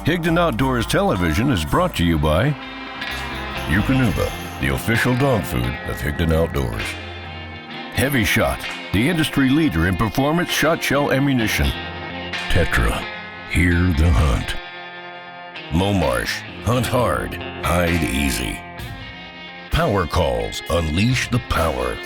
Higdon Outdoors Television is brought to you by Eukanuba, the official dog food of Higdon Outdoors. HEVI-SHOT, the industry leader in performance shot shell ammunition. Tetra, hear the hunt. Momarsh, hunt hard, hide easy. Power Calls, unleash the power.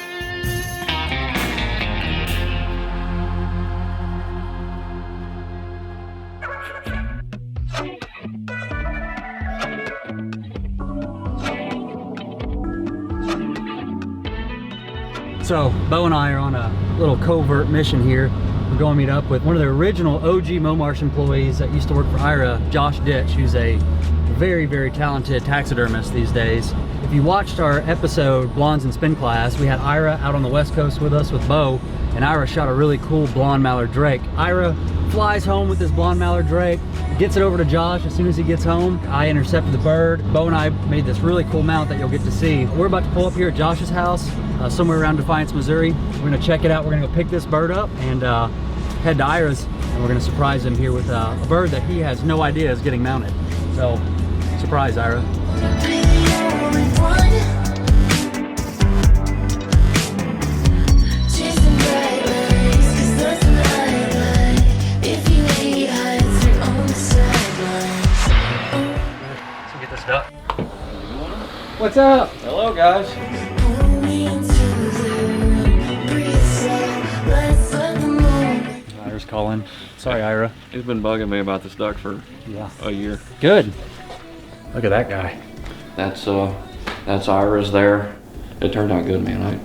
So Bo and I are on a little covert mission here. We're going to meet up with one of the original OG Momarsh employees that used to work for Ira, Josh Ditch, who's a very, very talented taxidermist these days. If you watched our episode, Blondes in Spin Class, we had Ira out on the West Coast with us with Bo, and Ira shot a really cool blonde mallard drake. Ira flies home with this blonde mallard drake, gets it over to Josh as soon as he gets home. I intercepted the bird. Bo and I made this really cool mount that you'll get to see. We're about to pull up here at Josh's house, somewhere around Defiance, Missouri. We're gonna check it out. We're gonna go pick this bird up and head to Ira's, and we're gonna surprise him here with a bird that he has no idea is getting mounted. So, surprise, Ira. What's up? Hello, guys. Ira's calling. Sorry, Ira. He's been bugging me about this duck for a year. Good. Look at that guy. That's Ira's there. It turned out good, man.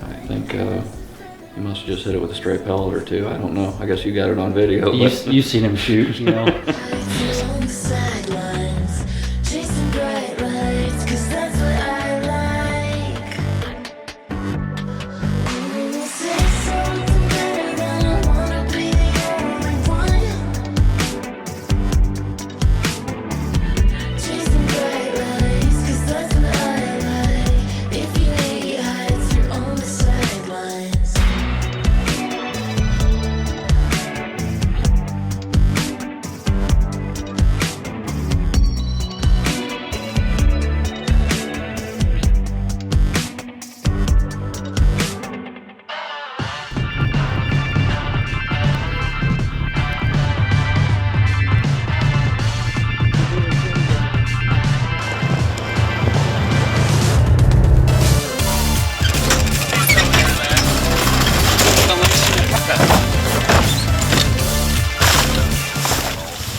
I think you must have just hit it with a stray pellet or two. I don't know. I guess you got it on video. You've seen him shoot, you know.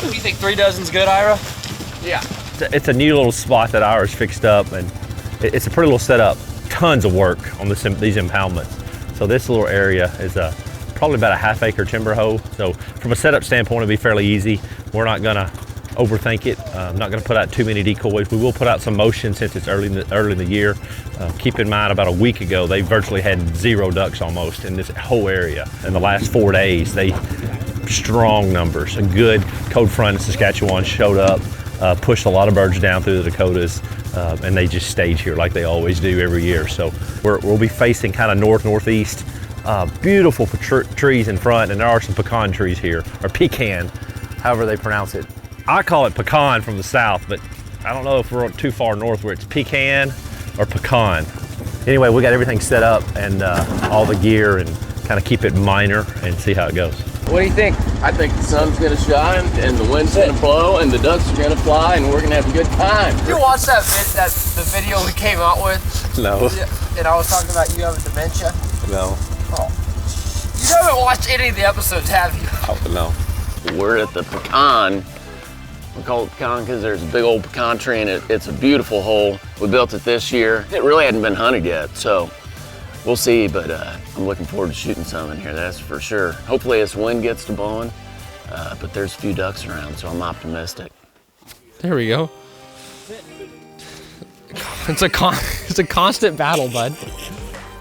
You think 3 dozen's good, Ira? Yeah. It's a new little spot that Ira's fixed up, and it's a pretty little setup. Tons of work on these impoundments. So this little area is probably about a half-acre timber hoe. So from a setup standpoint, it'll be fairly easy. We're not gonna overthink it. Not gonna put out too many decoys. We will put out some motion since it's early in the year. Keep in mind, about a week ago, they virtually had 0 ducks almost in this whole area. In the last 4 days, strong numbers. A good cold front in Saskatchewan showed up, pushed a lot of birds down through the Dakotas, and they just stayed here like they always do every year. So we'll be facing kind of northeast. Beautiful trees in front, and there are some pecan trees here, or pecan, however they pronounce it. I call it pecan from the south, but I don't know if we're too far north where it's pecan or pecan. Anyway, we got everything set up and all the gear, and kind of keep it minor and see how it goes. What do you think? I think the sun's gonna shine and the wind's gonna blow and the ducks are gonna fly and we're gonna have a good time. Did you watch the video we came out with? No. And I was talking about you having dementia? No. Oh. You haven't watched any of the episodes, have you? Oh, no. We're at the pecan. We call it pecan because there's a big old pecan tree and it's a beautiful hole. We built it this year. It really hadn't been hunted yet, so we'll see, but I'm looking forward to shooting some in here, that's for sure. Hopefully this wind gets to blowing, but there's a few ducks around, so I'm optimistic. There we go. It's a constant battle, bud.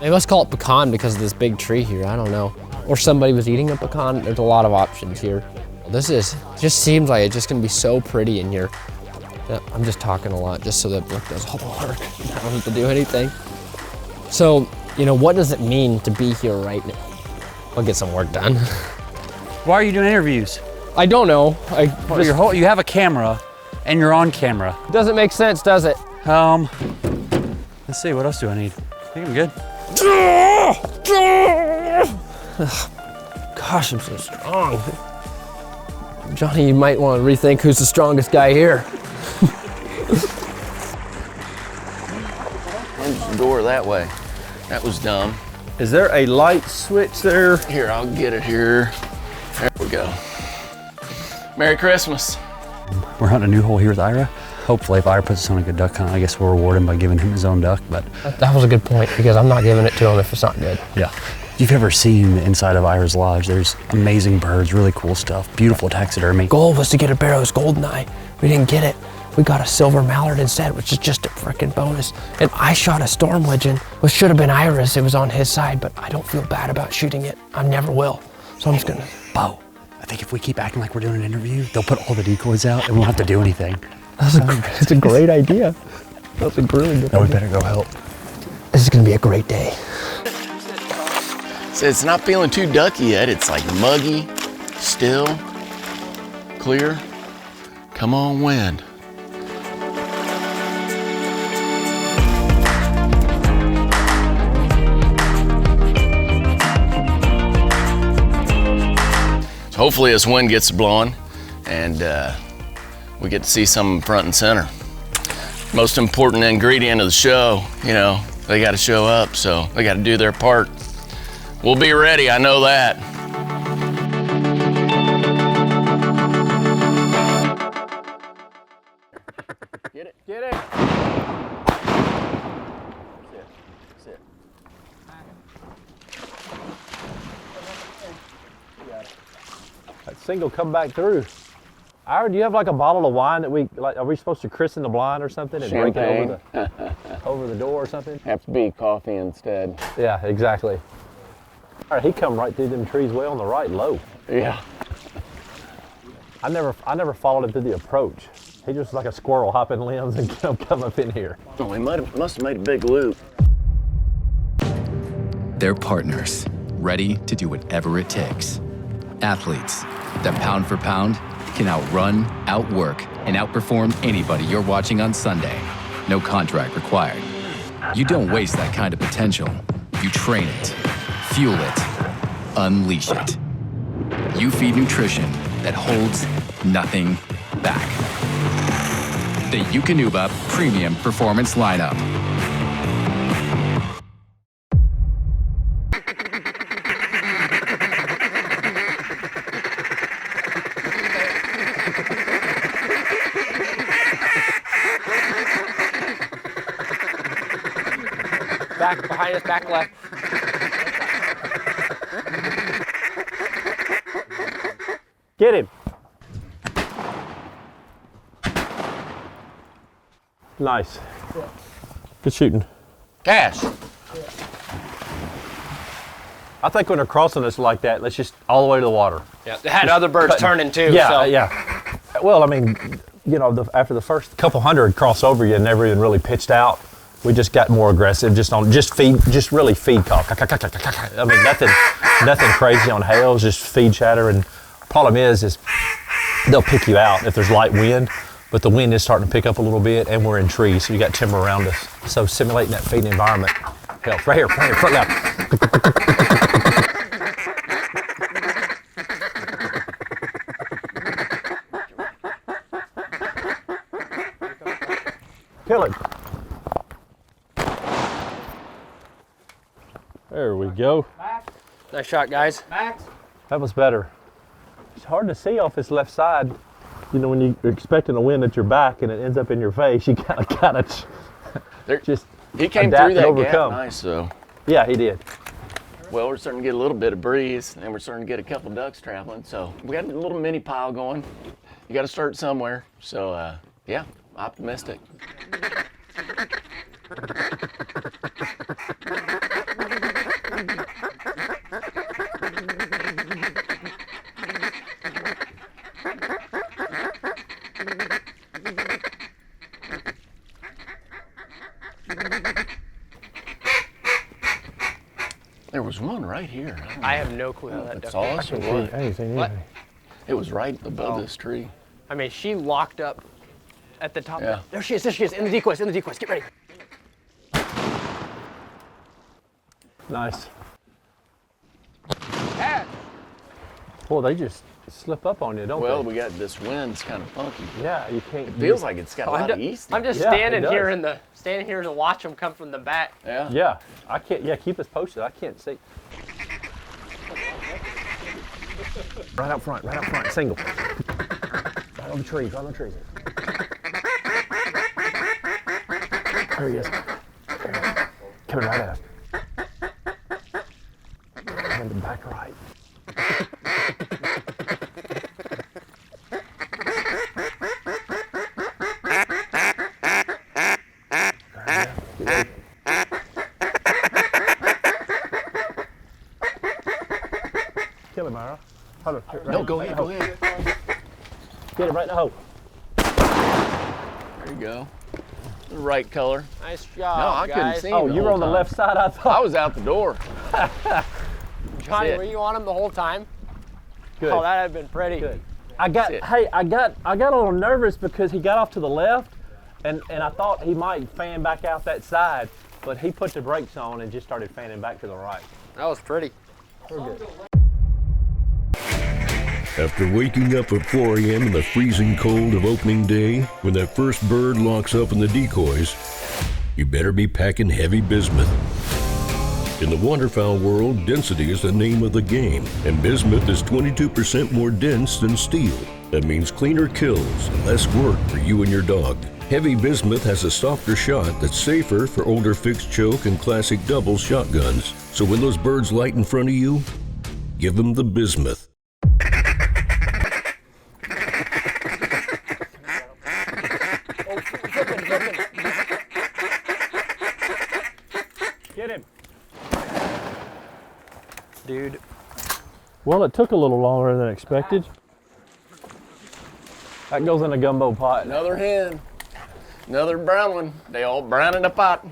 They must call it pecan because of this big tree here, I don't know. Or somebody was eating a pecan. There's a lot of options here. Just seems like it's just gonna be so pretty in here. I'm just talking a lot just so that Brooke does all the work. I don't have to do anything. So, you know, what does it mean to be here right now? I'll get some work done. Why are you doing interviews? I don't know. You have a camera, and you're on camera. Doesn't make sense, does it? Let's see, what else do I need? I think I'm good. Gosh, I'm so strong. Johnny, you might want to rethink who's the strongest guy here. Close the door that way. That was dumb. Is there a light switch there? Here, I'll get it here. There we go. Merry Christmas. We're hunting a new hole here with Ira. Hopefully, if Ira puts us on a good duck hunt, I guess we'll reward him by giving him his own duck, but... That was a good point, because I'm not giving it to him if it's not good. Yeah. If you've ever seen the inside of Ira's lodge, there's amazing birds, really cool stuff, beautiful taxidermy. Goal was to get a Barrow's goldeneye. We didn't get it. We got a silver mallard instead, which is just a freaking bonus. And I shot a storm widgeon, which should have been Ira's. It was on his side, but I don't feel bad about shooting it. I never will. So I'm just gonna... Bo, I think if we keep acting like we're doing an interview, they'll put all the decoys out and we won't have to do anything. That's a great idea. That's a really good idea. We better go help. This is gonna be a great day. So it's not feeling too ducky yet. It's like muggy, still, clear. Come on, wind. So hopefully this wind gets blowing and we get to see some front and center. Most important ingredient of the show, you know, they got to show up, so they got to do their part. We'll be ready, I know that. Get it, get it. Sit. That single come back through. Ira, do you have like a bottle of wine that are we supposed to christen the blind or something and break it over the door or something? Have to be coffee instead. Yeah, exactly. All right, he come right through them trees way on the right, low. Yeah. I never followed him through the approach. He just was like a squirrel hopping limbs and come up in here. Oh, he must have made a big loop. They're partners, ready to do whatever it takes. Athletes that pound for pound can outrun, outwork, and outperform anybody you're watching on Sunday. No contract required. You don't waste that kind of potential. You train it, fuel it, unleash it. You feed nutrition that holds nothing back. The Eukanuba Premium Performance Lineup. Back behind us, back left. Get him. Nice. Good shooting. Cash. I think when they're crossing us like that, let's just all the way to the water. Yeah, they had other birds turning too. Yeah, so. yeah. Well, I mean, you know, after the first couple hundred cross over you and never even really pitched out, we just got more aggressive, just really feed call. I mean, nothing crazy on hails, just feed chatter. And problem is they'll pick you out if there's light wind, but the wind is starting to pick up a little bit and we're in trees, so you got timber around us. So simulating that feeding environment helps. Right here, front now. Kill it. There we go. Nice shot, guys. That was better. It's hard to see off his left side. You know, when you're expecting a wind at your back and it ends up in your face, you gotta just He came adapt through that and overcome. gap nice, though. Yeah, he did. Well, we're starting to get a little bit of breeze, and we're starting to get a couple ducks traveling. So we got a little mini pile going. You got to start somewhere. So yeah, optimistic. There was one right here. I have no clue how that duck Sauce or what? I ain't seen anything. It was right above this tree. I mean, she locked up at the top. Yeah. There she is, in the decoys, get ready. Nice. Catch. Boy, they just slip up on you, don't Well, they? we got this wind. It's kind of funky. Yeah, you can't. It feels like it's got a lot of east. I'm just Yeah, standing it here does. standing here to watch them come from the back. Yeah. Yeah, I can't. Yeah, keep us posted. I can't see. Right up front, single. Right on the trees, There he is. Coming right at us. And the back right. Kill him, Ira. Hold on. No, go ahead, go ahead. Get it right in the hole. There you go. The right color. Nice No, job, I couldn't guys. see him. Oh, the you were whole on the time. left side, I thought. I was out the door. Johnny, it. were you on him the whole time? Good. Oh, that had been pretty. Good. I got it. I got a little nervous because he got off to the left and I thought he might fan back out that side, but he put the brakes on and just started fanning back to the right. That was pretty. We're good. After waking up at 4 a.m. in the freezing cold of opening day, when that first bird locks up in the decoys, you better be packing heavy bismuth. In the waterfowl world, density is the name of the game, and bismuth is 22% more dense than steel. That means cleaner kills and less work for you and your dog. Heavy bismuth has a softer shot that's safer for older fixed choke and classic double shotguns. So when those birds light in front of you, give them the bismuth. Get him. Dude. Well, it took a little longer than expected. That goes in a gumbo pot. Another hen. Another brown one. They all brown in the pot.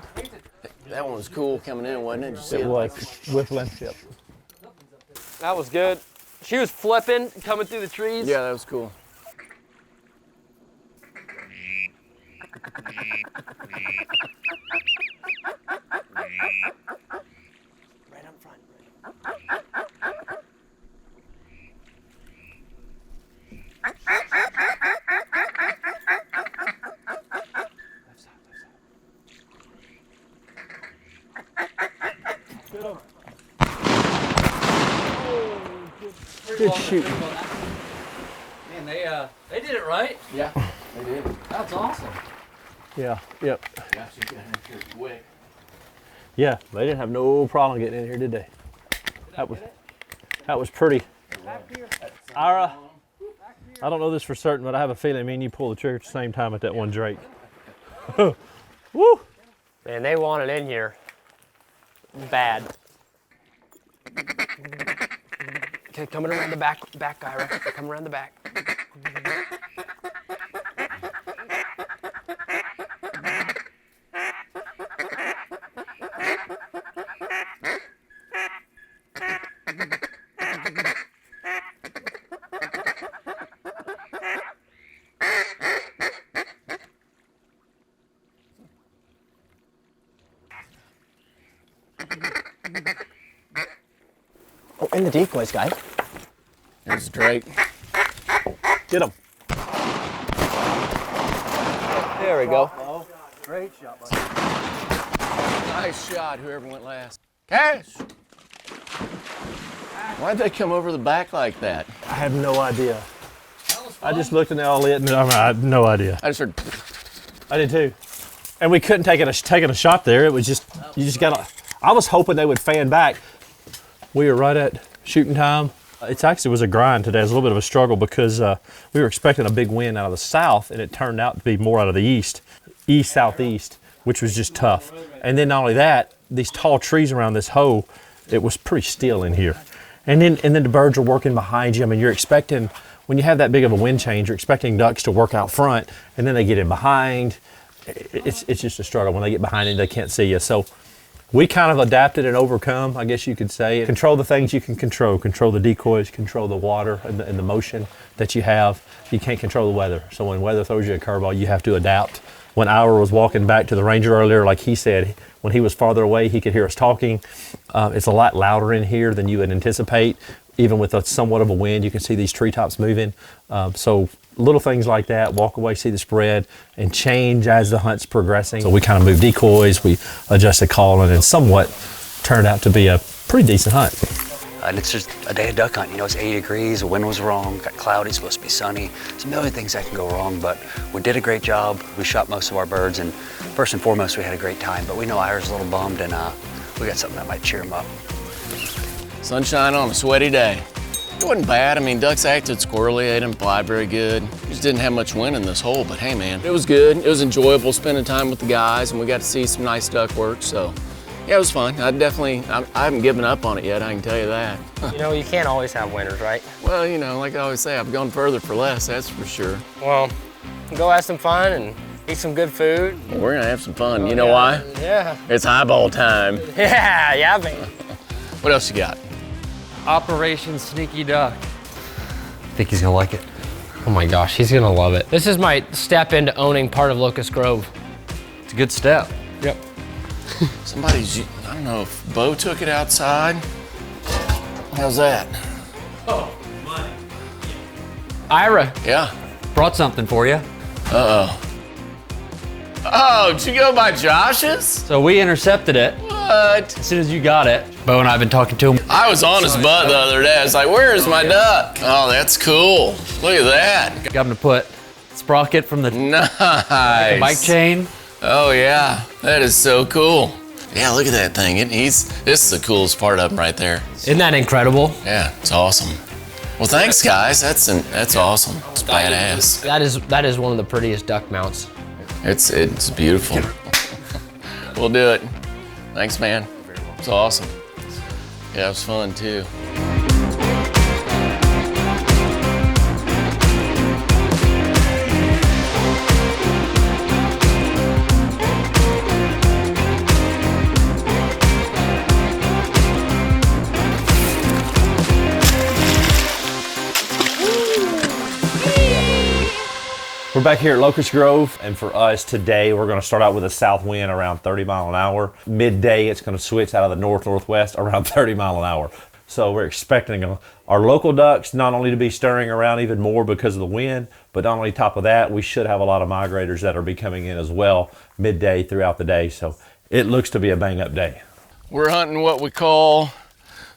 That one was cool coming in, wasn't it? Did you see It was with linship. That was good. She was flipping, coming through the trees. Yeah, that was cool. Right up front. Good shoot. Man, they did it right. Yeah, they did. That's awesome. Yeah, yep. Yeah, she got in here quick. Yeah, they didn't have no problem getting in here, did they? That was pretty. Ira, I don't know this for certain, but I have a feeling me and you pull the trigger at the same time at that one drake. Woo! Man, they want it in here. Bad. Okay, coming around the back, Ira. Come around the back. Oh, and the decoys, guys. There's Drake. Get him. There we go. Great shot, buddy. Nice shot, whoever went last. Cash! Why'd they come over the back like that? I have no idea. I just looked at all lit and I had no idea. I just heard. I did too. And we couldn't take a shot there. It was just, you just gotta, I was hoping they would fan back. We were right at shooting time. It actually was a grind today. It was a little bit of a struggle because we were expecting a big wind out of the south and it turned out to be more out of the east, southeast, which was just tough. And then not only that, these tall trees around this hole, it was pretty still in here. And then the birds are working behind you. I mean, you're expecting, when you have that big of a wind change, you're expecting ducks to work out front and then they get in behind. It's just a struggle. When they get behind it, they can't see you. So We kind of adapted and overcome, I guess you could say. Control the things you can control. Control the decoys, control the water and the motion that you have. You can't control the weather. So when weather throws you a curveball, you have to adapt. When Ira was walking back to the ranger earlier, like he said, when he was farther away, he could hear us talking. It's a lot louder in here than you would anticipate. Even with somewhat of a wind, you can see these treetops moving. So little things like that, walk away, see the spread, and change as the hunt's progressing. So we kind of moved decoys, we adjusted calling, and somewhat turned out to be a pretty decent hunt. And it's just a day of duck hunting. You know, it's 80 degrees, the wind was wrong, got cloudy, supposed to be sunny. There's a million things that can go wrong, but we did a great job. We shot most of our birds, and first and foremost, we had a great time. But we know Ira's a little bummed, and we got something that might cheer him up. Sunshine on a sweaty day. It wasn't bad. I mean, ducks acted squirrely. They didn't fly very good. Just didn't have much wind in this hole, but hey, man, it was good. It was enjoyable spending time with the guys, and we got to see some nice duck work, so yeah, it was fun. I haven't given up on it yet, I can tell you that. You know, you can't always have winners, right? Well, you know, like I always say, I've gone further for less, that's for sure. Well, go have some fun and eat some good food. Well, we're gonna have some fun. You know why? Yeah. It's highball time. Yeah, man. What else you got? Operation Sneaky Duck. I think he's gonna like it. Oh my gosh, he's gonna love it. This is my step into owning part of Locust Grove. It's a good step. Yep. Somebody's, I don't know if Bo took it outside. How's that? Oh, money. Ira. Yeah. Brought something for you. Uh-oh. Oh, did you go by Josh's? So we intercepted it. What? As soon as you got it. Bo and I have been talking to him. I was on his butt the other day. I was like, where is my duck? Oh, that's cool. Look at that. Got him to put sprocket from the Nice. bike chain. Oh yeah, that is so cool. Yeah, look at that thing. This is the coolest part of him right there. Isn't that incredible? Yeah, it's awesome. Well, thanks guys. That's awesome. It's badass. That is one of the prettiest duck mounts. It's beautiful. We'll do it. Thanks, man. It's awesome. Yeah, it was fun too. We're back here at Locust Grove, and for us today, we're gonna start out with a south wind around 30 mile an hour. Midday, it's gonna switch out of the north-northwest around 30 mile an hour. So we're expecting our local ducks not only to be stirring around even more because of the wind, but not only top of that, we should have a lot of migrators that are be coming in as well midday throughout the day. So it looks to be a bang-up day. We're hunting what we call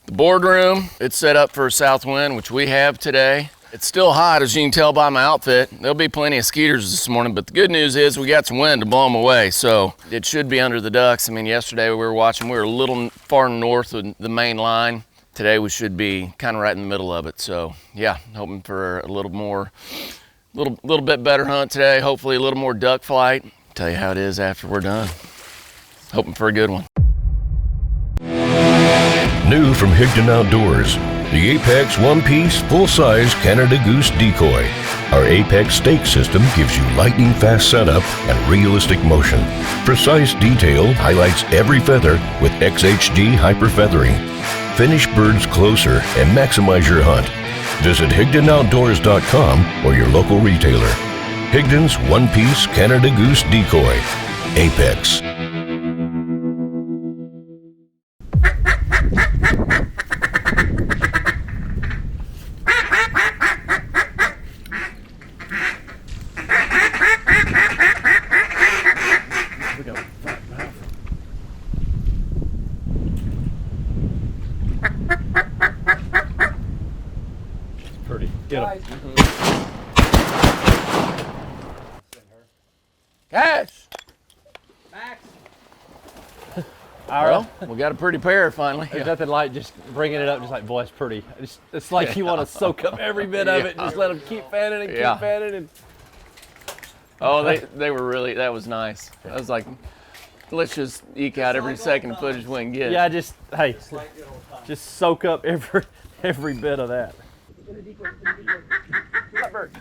the boardroom. It's set up for a south wind, which we have today. It's still hot, as you can tell by my outfit. There'll be plenty of skeeters this morning, but the good news is we got some wind to blow them away, so it should be under the ducks. I mean, yesterday we were watching, we were a little far north of the main line. Today we should be kind of right in the middle of it, so yeah, hoping for a little bit better hunt today, hopefully a little more duck flight. Tell you how it is after we're done. Hoping for a good one. New from Higdon Outdoors, the Apex one-piece, full-size Canada Goose decoy. Our Apex stake system gives you lightning-fast setup and realistic motion. Precise detail highlights every feather with XHD hyper-feathering. Finish birds closer and maximize your hunt. Visit HigdonOutdoors.com or your local retailer. Higdon's one-piece Canada Goose decoy. Apex. Pretty. Get him. Cash! Max. Well, we got a pretty pair finally. There's nothing like just bringing it up, just like, boy, it's pretty. It's like you want to soak up every bit of it, and just let them keep fanning and keep fanning. And Oh, they were really, that was nice. I was like, let's just eke out every second of footage we can get. yeah, just soak up every bit of that.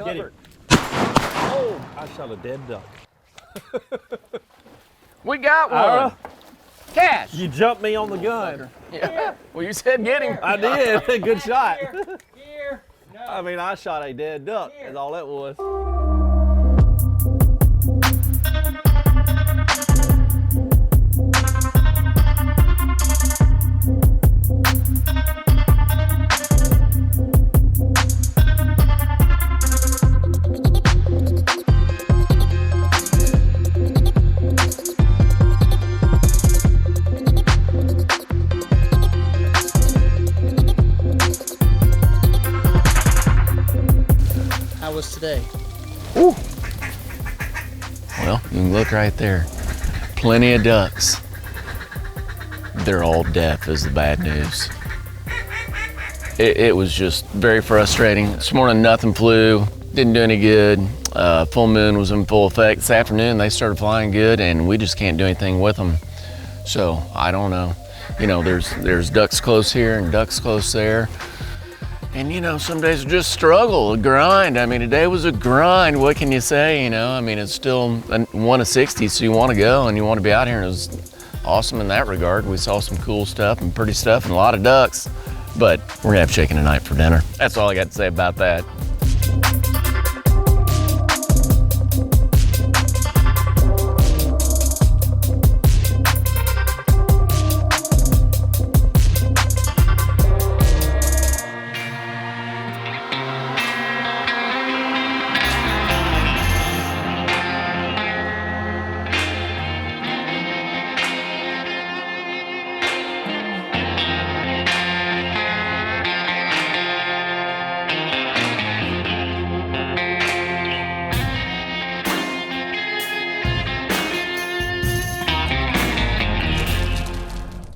Get him. Oh, I shot a dead duck. We got one. Ira? Cash. You jumped me on the gun. Yeah. Well, you said get him. I did. Good shot. I mean, I shot a dead duck. Is all it was. How was today? Ooh. Well, you can look right there. Plenty of ducks. They're all deaf is the bad news. It was just very frustrating. This morning nothing flew, didn't do any good. Full moon was in full effect. This afternoon they started flying good and we just can't do anything with them. So I don't know. You know, there's ducks close here and ducks close there. And you know, some days just struggle, a grind. I mean, today was a grind. What can you say? You know, I mean, it's still 1 of 60, so you want to go and you want to be out here. And it was awesome in that regard. We saw some cool stuff and pretty stuff and a lot of ducks. But we're gonna have chicken tonight for dinner. That's all I got to say about that.